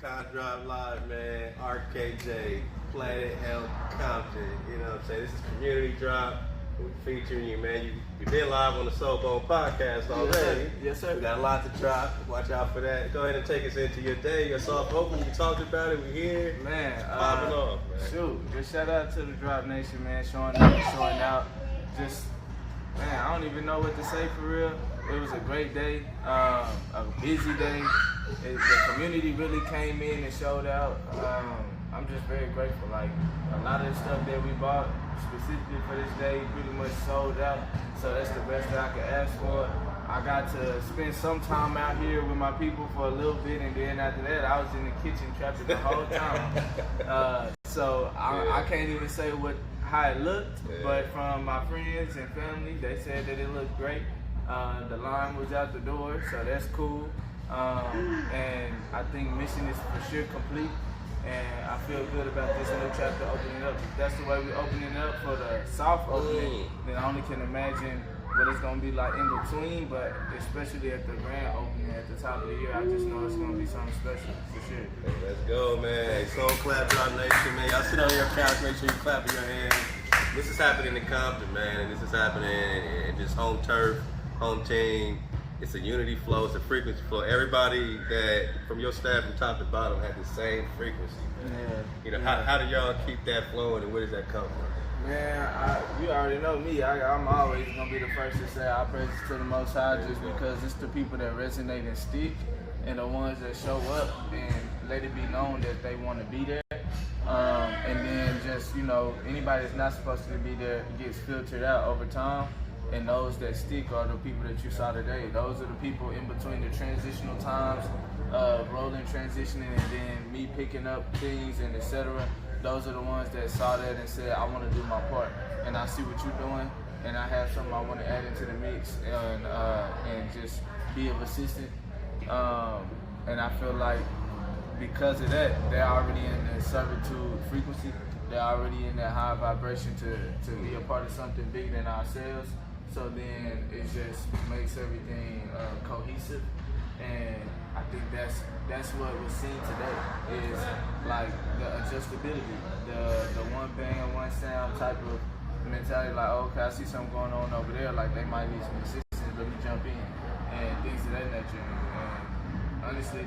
Thawada Drop Live, man. RKJ, Planet Health Compton. You know what I'm saying? This is Community Drop. We're featuring you, man. You've been live on the Solbone podcast already. Yes, sir. We got a lot to drop. Watch out for that. Go ahead and take us into your day, your soft open. We talked about it. We're here. Man, popping off, man. Shoot, just shout out to the Drop Nation, man. Showing up, showing out. Just, man, I don't even know what to say for real. It was a great day, a busy day. The community really came in and showed out. I'm just very grateful. Like, a lot of the stuff that we bought specifically for this day pretty much sold out. So that's the best that I could ask for. I got to spend some time out here with my people for a little bit, and then after that, I was in the kitchen trapping the whole time. So I can't even say how it looked, but from my friends and family, they said that it looked great. The line was out the door, so that's cool. And I think mission is for sure complete. And I feel good about this new chapter opening up. If that's the way we're opening up for the soft opening, then I only can imagine what it's gonna be like in between, but especially at the grand opening at the top of the year, I just know it's gonna be something special for sure. Hey, let's go, man. Hey, Soul Clap Drop Nation, man. Y'all sit on your couch, make sure you clap in your hands. This is happening in Compton, man, and this is happening in just home turf, home team. It's a unity flow, it's a frequency flow. Everybody that, from your staff from top to bottom, had the same frequency. Yeah. You know, how do y'all keep that flowing, and where does that come from? Man, you already know me. I'm always gonna be the first to say I praise to the Most High, just because it's the people that resonate and stick, and the ones that show up and let it be known that they want to be there. And then just, you know, anybody that's not supposed to be there gets filtered out over time. And those that stick are the people that you saw today. Those are the people in between the transitional times, rolling, transitioning, and then me picking up things and etc. Those are the ones that saw that and said, I want to do my part. And I see what you're doing, and I have something I want to add into the mix and just be of assistance. And I feel like because of that, they're already in the servitude frequency. They're already in that high vibration to be a part of something bigger than ourselves. So then it just makes everything cohesive, and I think that's what was seen today is like the adjustability, the one bang and one sound type of mentality. Like, okay, I see something going on over there. Like they might need some assistance. Let me jump in and things of that nature. And honestly,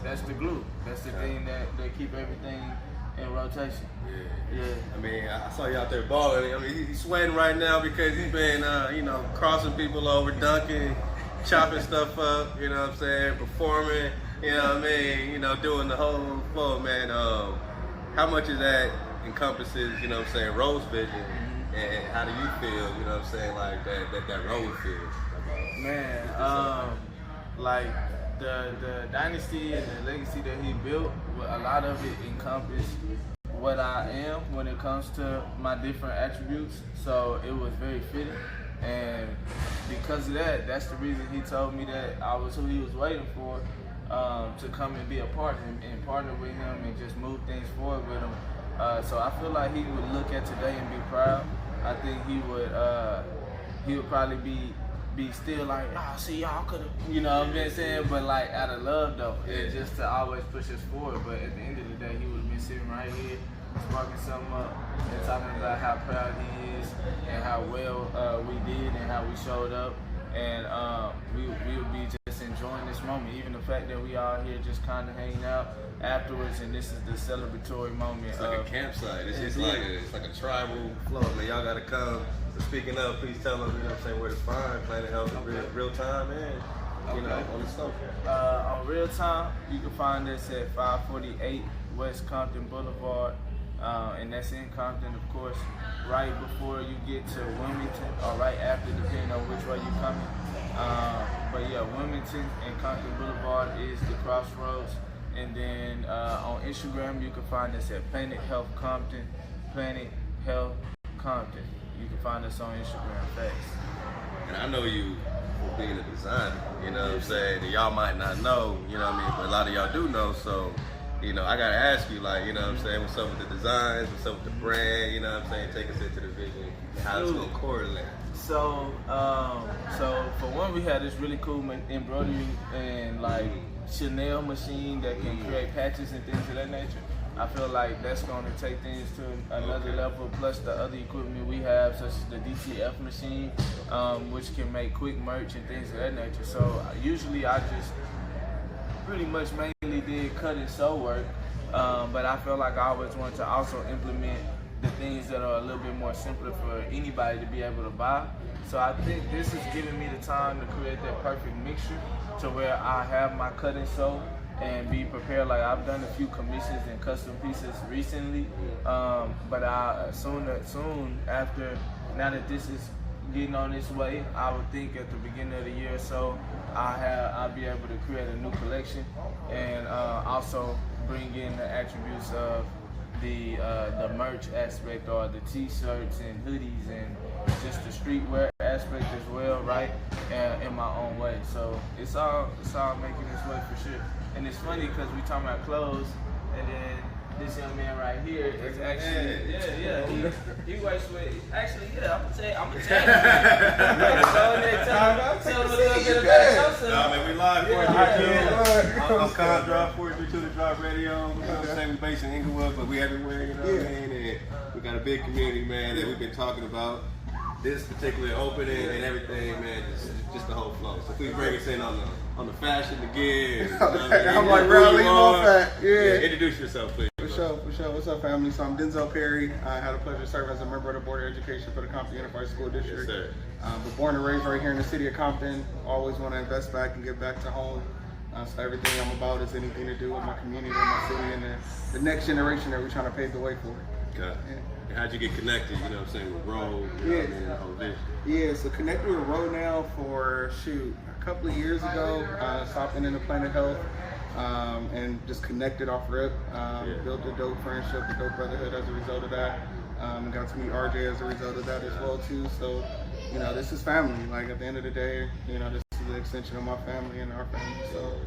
that's the glue. That's the thing that keep everything in rotation. Yeah. I mean, I saw you out there balling. I mean, he's sweating right now because he's been, crossing people over, dunking, chopping stuff up. You know what I'm saying? Performing. You know what I mean? You know, doing the whole flow, man. How much of that encompasses, you know what I'm saying, Rose Vision, and how do you feel? You know what I'm saying, like that Rose feels? Man, like the dynasty and the legacy that he built, a lot of it encompassed what I am when it comes to my different attributes. So it was very fitting, and because of that, that's the reason he told me that I was who he was waiting for, to come and be a partner and partner with him and just move things forward with him. So I feel like he would look at today and be proud. I think he would probably be still like, see, y'all could have, you know what I'm saying? But like out of love though, and just to always push us forward. But at the end of the day, he would have been sitting right here, sparking something up and talking about how proud he is and how well we did and how we showed up. And we would be just enjoying this moment, even the fact that we all here just kind of hanging out afterwards, and this is the celebratory moment. It's like a campsite. It's like a tribal flow, man. Y'all gotta come. So speaking of, please tell them, you know what I'm saying, where to find Planet Health in real time, man. You know, on the stuff. On real time, you can find us at 548 West Compton Boulevard, and that's in Compton, of course, right before you get to Wilmington, or right after, depending on which way you're coming. But yeah, Wilmington and Compton Boulevard is the crossroads. And then on Instagram, you can find us at Planet Health Compton, Planet Health Compton. You can find us on Instagram, thanks. And I know you for being a designer, you know what I'm saying? And y'all might not know, you know what I mean? But a lot of y'all do know, so, you know, I gotta ask you, like, you know what I'm saying? What's up with the designs? What's up with the brand? You know what I'm saying? Take us into the vision, how it's gonna correlate. So for one, we had this really cool embroidery and like Chanel machine that can create patches and things of that nature. I feel like that's going to take things to another level, plus the other equipment we have, such as the DTF machine, which can make quick merch and things of that nature. So usually I just pretty much mainly did cut and sew work, but I feel like I always want to also implement the things that are a little bit more simpler for anybody to be able to buy. So I think this is giving me the time to create that perfect mixture to where I have my cut and sew and be prepared. Like I've done a few commissions and custom pieces recently, but soon after, now that this is getting on its way, I would think at the beginning of the year or so, I'll be able to create a new collection and also bring in the attributes of the merch aspect, or the t-shirts and hoodies and just the streetwear aspect as well, right? In my own way. So it's all making its way for sure. And it's funny because we talking about clothes, and then this young man right here is actually, he works with, actually, I'm gonna tell you. Tell him a little bit about yourself. Nah, man, we live for you. I'm Con Drop 432 The Drop Radio. You know what I'm saying? We based in Inglewood, but we everywhere, you know what I mean? And we got a big community, man, that we've been talking about. This particular opening and everything, man, just the whole flow. So please bring us in on the fashion, the gear. You know what I mean? I'm like, bro, leave off that. Yeah. Introduce yourself, please. For sure. What's up, family? So I'm Denzell Perry. I had the pleasure to serve as a member of the Board of Education for the Compton Unified School District. Yes, sir. But born and raised right here in the city of Compton. Always want to invest back and give back to home. So everything I'm about is anything to do with my community and my city and the next generation that we're trying to pave the way for. Okay. Yeah. And how'd you get connected, you know what I'm saying, with Road? The whole vision? Yeah, so connected with Road now for, a couple of years ago. Stopped into Planet Health and just connected off rip. Built a dope friendship, a dope brotherhood as a result of that. Got to meet RJ as a result of that as well too. So, you know, this is family. Like at the end of the day, you know, this is the extension of my family and our family. So.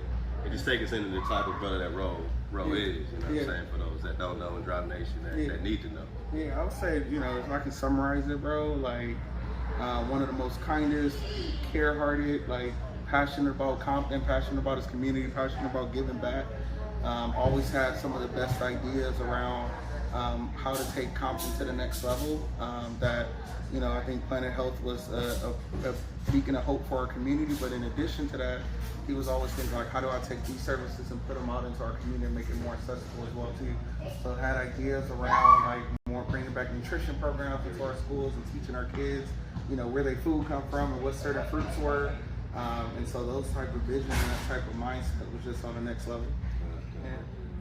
And just take us into the type of brother that Road is, you know what I'm saying, for those that don't know in Drive Nation that need to know. Yeah, I would say, you know, if I can summarize it, bro, like one of the most kindest, care-hearted, like passionate about Compton, passionate about his community, passionate about giving back. Always had some of the best ideas around how to take Compton to the next level. That, you know, I think Planet Health was a beacon of hope for our community, but in addition to that, he was always thinking like, how do I take these services and put them out into our community and make it more accessible as well too. So had ideas around like more bringing back nutrition programs into our schools and teaching our kids, you know, where their food come from and what certain fruits were. And so those type of vision and that type of mindset was just on the next level.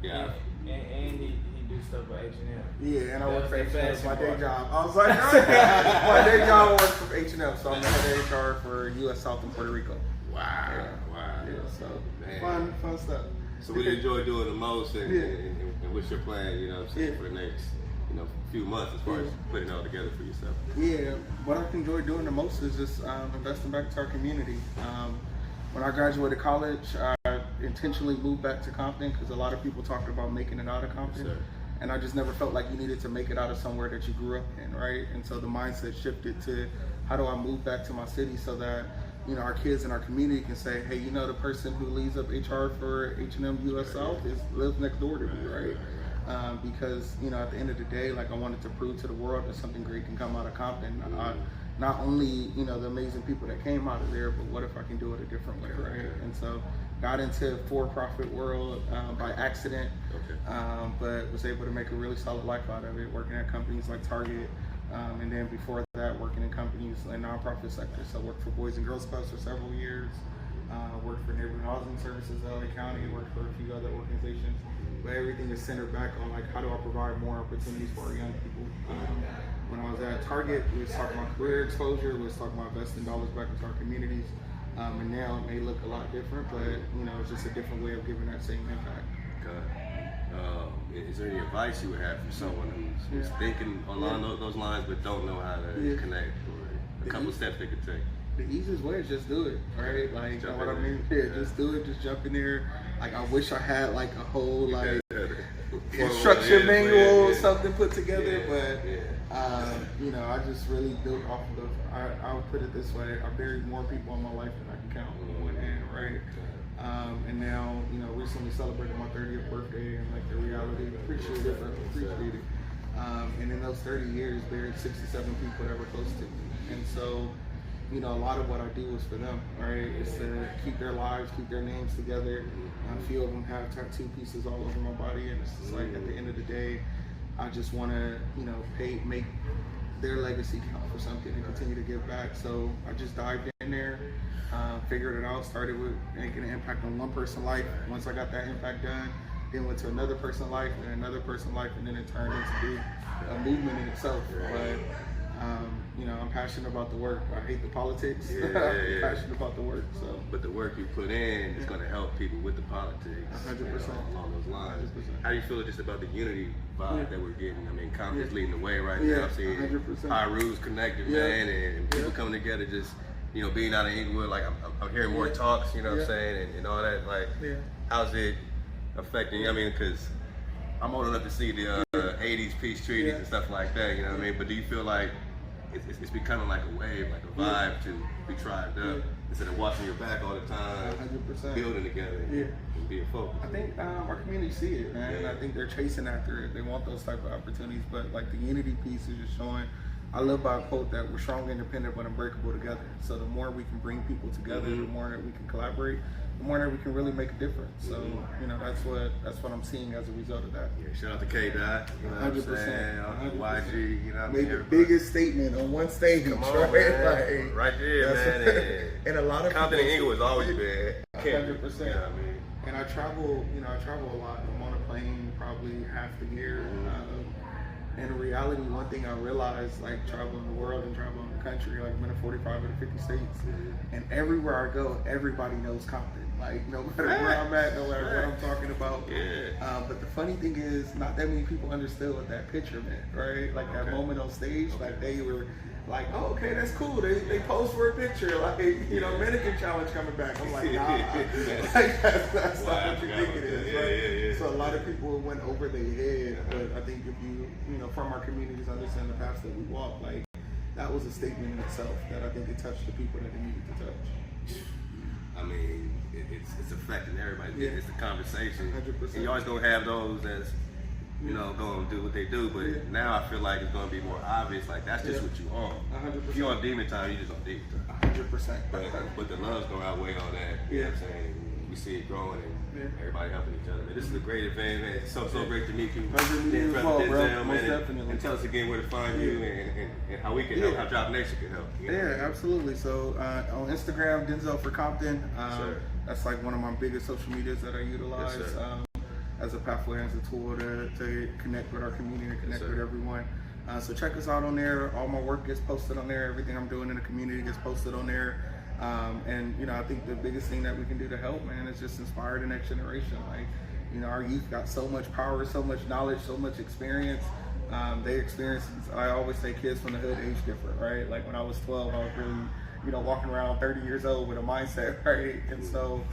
Yeah. And he do stuff with H&M. Yeah, and I work for H&M. It's my day job. I was like, my day job I work for H&M, so I'm the head of HR for U.S. South and Puerto Rico. Wow. Yeah, so fun stuff. So what do you enjoy doing the most, and what's your plan, you know what I'm saying, for the next, you know, few months as far as putting it all together for yourself? Yeah, what I enjoy doing the most is just investing back to our community. When I graduated college, I intentionally moved back to Compton because a lot of people talked about making it out of Compton. Yes, and I just never felt like you needed to make it out of somewhere that you grew up in, right? And so the mindset shifted to how do I move back to my city so that, you know, our kids in our community can say, hey, you know, the person who leads up HR for H&M US South lives next door to me, right? Because, you know, at the end of the day, like I wanted to prove to the world that something great can come out of Compton. Not only, you know, the amazing people that came out of there, but what if I can do it a different way, right? And so got into for-profit world by accident, but was able to make a really solid life out of it, working at companies like Target, and then before that, working in companies in nonprofit sector. So I worked for Boys and Girls Clubs for several years, worked for Neighborhood Housing Services, LA County, worked for a few other organizations. But everything is centered back on like, how do I provide more opportunities for our young people? When I was at Target, we was talking about career exposure, we was talking about investing dollars back into our communities. And now it may look a lot different, but you know, it's just a different way of giving that same impact. Okay. Is there any advice you would have for someone who's thinking along those lines but don't know how to connect, or a couple of steps they could take? The easiest way is just do it, right? Like, you know what I mean? Yeah, just do it, just jump in there. Like, I wish I had like a whole like instruction manual or something put together, but you know, I just really built off of I would put it this way, I buried more people in my life than I can count on one hand, right? And now, recently celebrated my 30th birthday, and like the reality, appreciate it. And in those 30 years, buried 67 people that were close to me. And so, a lot of what I do is for them, right? It's to keep their lives, keep their names together. A few of them have tattoo pieces all over my body, and it's just like at the end of the day, I just want to, make their legacy count for something and continue to give back. So I just dived in there, figured it out, started with making an impact on one person's life. Once I got that impact done, then went to another person's life and another person's life, and then it turned into a movement in itself. But I'm passionate about the work. I hate the politics. I'm passionate about the work. So, but the work you put in is going to help people with the politics. 100%. Along those lines. 100%. How do you feel just about the unity vibe that we're getting? I mean, Compton's leading the way right now. I'm seeing 100%. Pyru's connected, man, and people coming together. Just being out of Inglewood, like I'm hearing more talks. You know what I'm saying, and all that. Like, how's it affecting? I mean, because I'm old enough to see the 80s peace treaties and stuff like that. You know what I mean? But do you feel like it's becoming like a wave, like a vibe to be tribed up instead of watching your back all the time, 100%. building together and being focused? I think our community see it, man. And I think they're chasing after it. They want those type of opportunities. But like the unity piece is just showing. I live by a quote that we're strong, independent, but unbreakable together. So the more we can bring people together, the more that we can collaborate, the more that we can really make a difference. So that's what I'm seeing as a result of that. Yeah, shout out to K-Dot, 100%. YG, Made the biggest statement on one stage. Come on, man. Right there, man. And a lot of Compton and Inglewood has always been 100%. You know what I mean? And I travel a lot. I'm on a plane probably half the year. And in reality, one thing I realized, like traveling the world and traveling the country, like I'm in 45 of the 50 states, and everywhere I go, everybody knows Compton. Like no matter where I'm at, no matter what I'm talking about. But the funny thing is, not that many people understood what that picture meant, right? Like that moment on stage, like they were like, oh, okay, that's cool. They posed for a picture, like mannequin challenge coming back. I'm like, nah, like, that's not what you think it is, right? So a lot of people went over their head, but I think if you from our communities understand the paths that we walk, like that was a statement in itself that I think it touched the people that it needed to touch. I mean, it's affecting everybody. It's the conversation. 100%. And you always gonna have those that's gonna do what they do, but now I feel like it's gonna be more obvious. Like that's just what you on. 100%. If you on demon time, you just on demon time. 100%. But the love's gonna outweigh all that. You know what I'm saying? We see it growing and everybody helping each other. Man, this is a great event, man. It's so great to meet you. Pleasure meeting you as well, bro. Denzell, Most man, definitely. and tell us again where to find you and how we can help, how Drop Nation can help. Yeah, absolutely. So on Instagram, Denzell for Compton. That's like one of my biggest social medias that I utilize as a pathway, as a tool to connect with our community and connect with everyone. So check us out on there. All my work gets posted on there. Everything I'm doing in the community gets posted on there. And I think the biggest thing that we can do to help, man, is just inspire the next generation. Like, our youth got so much power, so much knowledge, so much experience. They experience, I always say kids from the hood age different, right? Like when I was 12, I was really, walking around 30 years old with a mindset, right? And so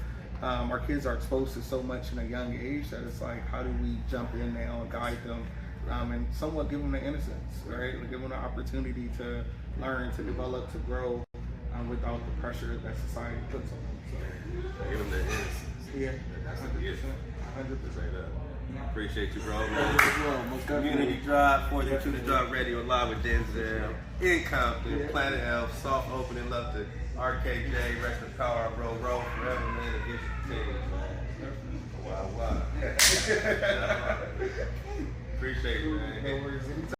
our kids are exposed to so much in a young age that it's like, how do we jump in now and guide them and somewhat give them the innocence, right? Give them the opportunity to learn, to develop, to grow without the pressure that society puts on them. So, give them the innocence. Yeah, that's 100%. 100%. Appreciate you, bro, man. Community Drive, 4th to the Drive Radio, live with Denzell in Compton, Planet Elf, soft opening, love to RKJ, rest in power, bro, forever, man, against the team. Wow. Appreciate it, man. No worries.